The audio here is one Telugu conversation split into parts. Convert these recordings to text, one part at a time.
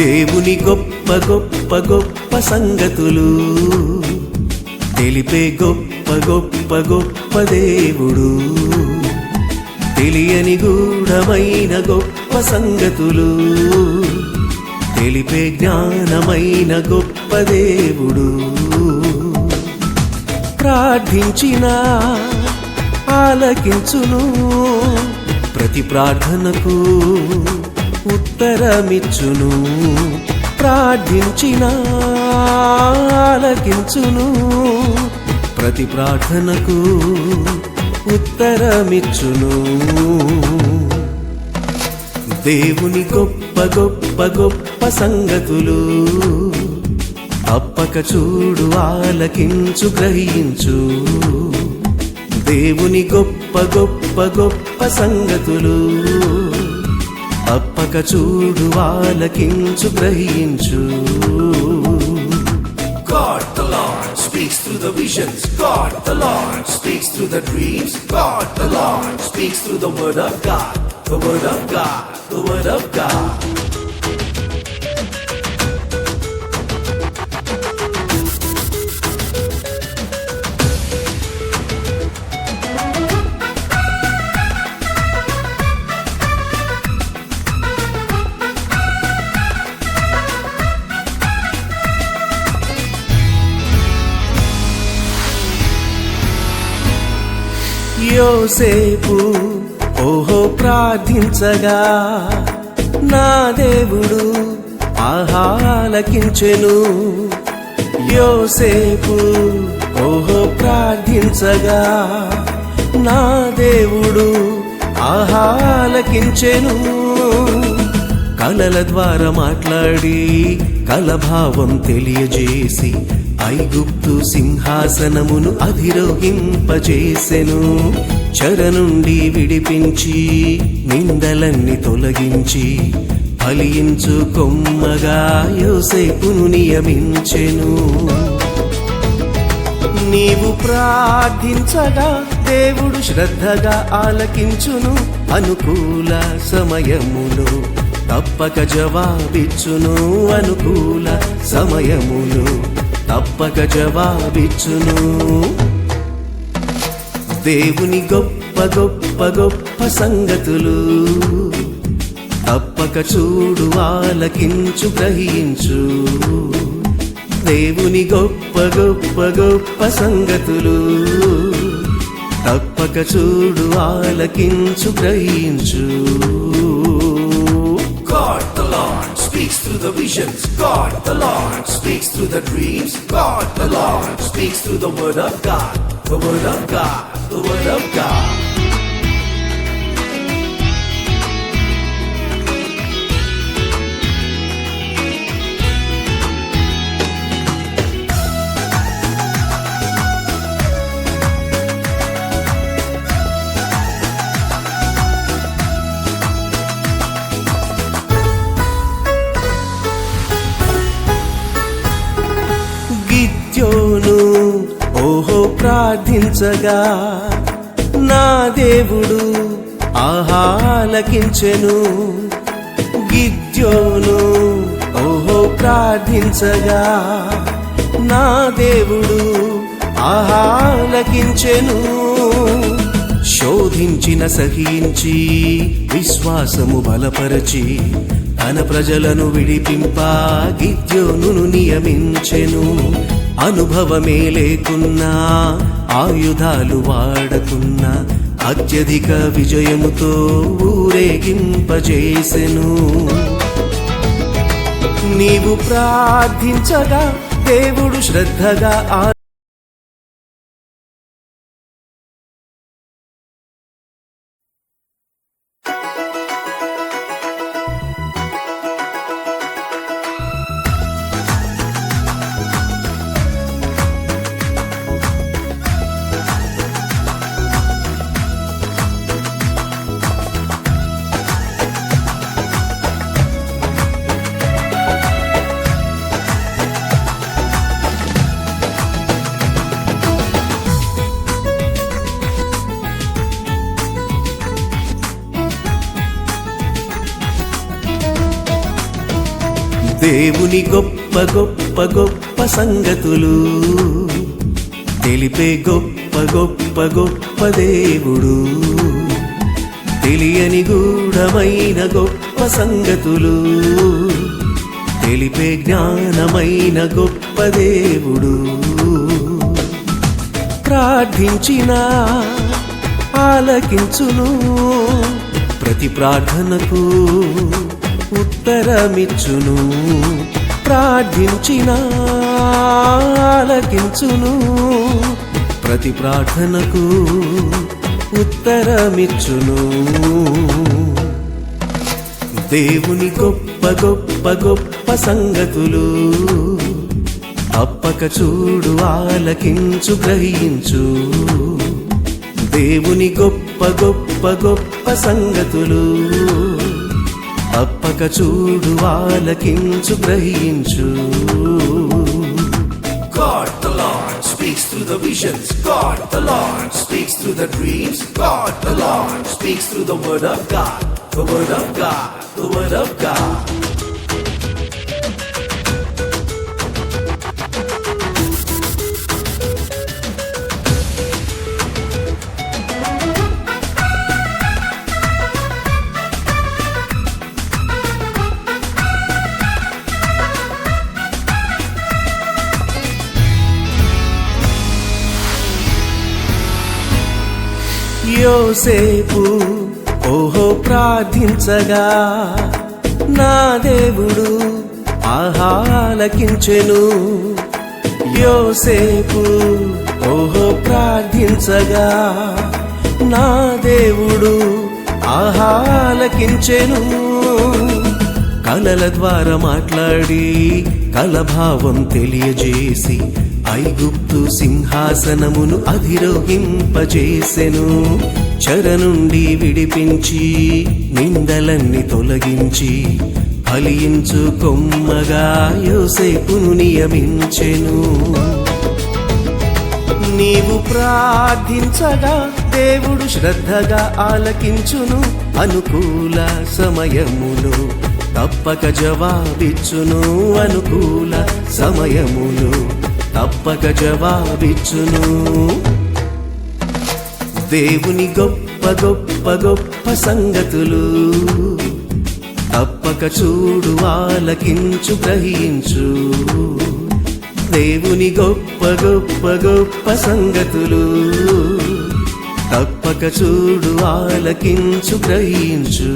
దేవుని గొప్ప గొప్ప గొప్ప సంగతులు తెలిపే గొప్ప గొప్ప గొప్ప దేవుడు. తెలియని గూఢమైన గొప్ప సంగతులు తెలిపే జ్ఞానమైన గొప్ప దేవుడు. ప్రార్థించినా ఆలకించును, ప్రతి ప్రార్థనకు ఉత్తరమిచ్చును. ప్రార్థించినా ఆలకించును, ప్రతి ప్రార్థనకు ఉత్తరమిచ్చును. దేవుని గొప్ప గొప్ప గొప్ప సంగతులు తప్పక చూడు, ఆలకించు, గ్రహించు. దేవుని గొప్ప గొప్ప గొప్ప సంగతులు తప్పక చూడు, ఆలకించు, గ్రహించు. God the Lord speaks through the visions. God the Lord speaks through the dreams. God the Lord speaks through the word of God. The word of God. The word of God. యోసేపు ఓహో ప్రార్థించగా నా దేవుడు ఆలకించెను. యోసేపు ఓహో ప్రార్థించగా నా దేవుడు ఆలకించెను. కలల ద్వారా మాట్లాడి కలభావం తెలియజేసి ఐగుప్తు సింహాసనమును అధిరోహింపజేసెను. చెర నుండి విడిపించి నిందలన్నీ తొలగించి ఫలించు కొమ్మగా యోసేపును నియమించెను. నీవు ప్రార్థించగా దేవుడు శ్రద్ధగా ఆలకించును. అనుకూల సమయములో తప్పక జవాబిచ్చును. అనుకూల సమయములో తప్పక జవాబిచ్చును. దేవుని గొప్ప గొప్ప గొప్ప సంగతులు తప్పక చూడు, ఆలకించు, గ్రహించు. దేవుని గొప్ప గొప్ప గొప్ప సంగతులు తప్పక చూడు, ఆలకించు, గ్రహించు. God the Lord speaks through the visions. God the Lord speaks through the dreams. God the Lord speaks through the word of God. The word of God. The word of God. గిద్యోను ఓహో ప్రార్థించగా నా దేవుడు ఆలకించెను. గిద్యోను ఓహో ప్రార్థించగా నా దేవుడు ఆలకించెను. శోధించిన సహించి విశ్వాసము బలపరచి తన ప్రజలను విడిపింప గిద్యోనును నియమించెను. అనుభవమే లేకున్నా ఆయుధాలు వాడకున్నా అత్యధిక విజయముతో ఊరేగింపజేసెను. నీవు ప్రార్థించగా దేవుడు శ్రద్ధగా దేవుని గొప్ప గొప్ప గొప్ప సంగతులు తెలిపే గొప్ప గొప్ప గొప్ప దేవుడు. తెలియని గూఢమైన గొప్ప సంగతులు తెలిపే జ్ఞానమైన గొప్ప దేవుడు. ప్రార్థించినా ఆలకించును, ప్రతి ప్రార్థనకు ఉత్తరమిచ్చును. ప్రార్థించినా ఆలకించును, ప్రతి ప్రార్థనకు ఉత్తరమిచ్చును. దేవుని గొప్ప గొప్ప గొప్ప సంగతులు తప్పక చూడు, ఆలకించు, గ్రహించు. దేవుని గొప్ప గొప్ప గొప్ప సంగతులు తప్పక చూడు, ఆలకించు, గ్రహించు. God the Lord speaks through the visions. God the Lord speaks through the dreams. God the Lord speaks through the word of God. The word of God. The word of God. యోసేపు ఓహో ప్రార్థించగా నా దేవుడు ఆలకించెను. యోసేపు ఓహో ప్రార్థించగా నా దేవుడు ఆలకించెను. కలల ద్వారా మాట్లాడి కలభావం తెలియజేసి ఐగుప్తు సింహాసనమును అధిరోహింపజేసెను. చెర నుండి విడిపించి నిందలన్నీ తొలగించి ఫలించు కొమ్మగా యోసేపును నియమించెను. నీవు ప్రార్థించగా దేవుడు శ్రద్ధగా ఆలకించును. అనుకూల సమయమును తప్పక జవాబిచ్చును. అనుకూల సమయమును తప్పక జవాబిచ్చును. దేవుని గొప్ప గొప్ప గొప్ప సంగతులు తప్పక చూడు, ఆలకించు, గ్రహించు. దేవుని గొప్ప గొప్ప గొప్ప సంగతులు తప్పక చూడు, ఆలకించు, గ్రహించు.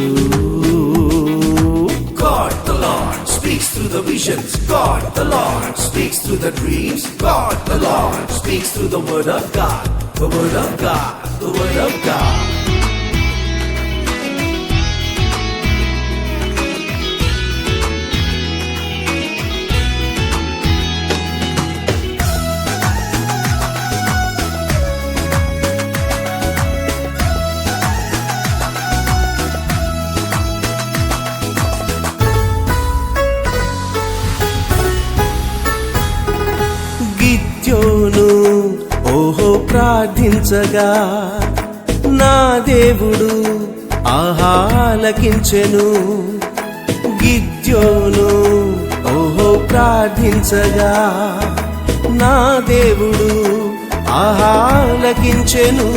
God the Lord speaks through the visions. God the Lord speaks through the dreams. God the Lord speaks through the word of God. The word of God. The word of God. గిద్యోను ఓహో ప్రార్థించగా నా దేవుడు ఆలకించెను. గిద్యోను ఓహో ప్రార్థించగా నా దేవుడు ఆలకించెను.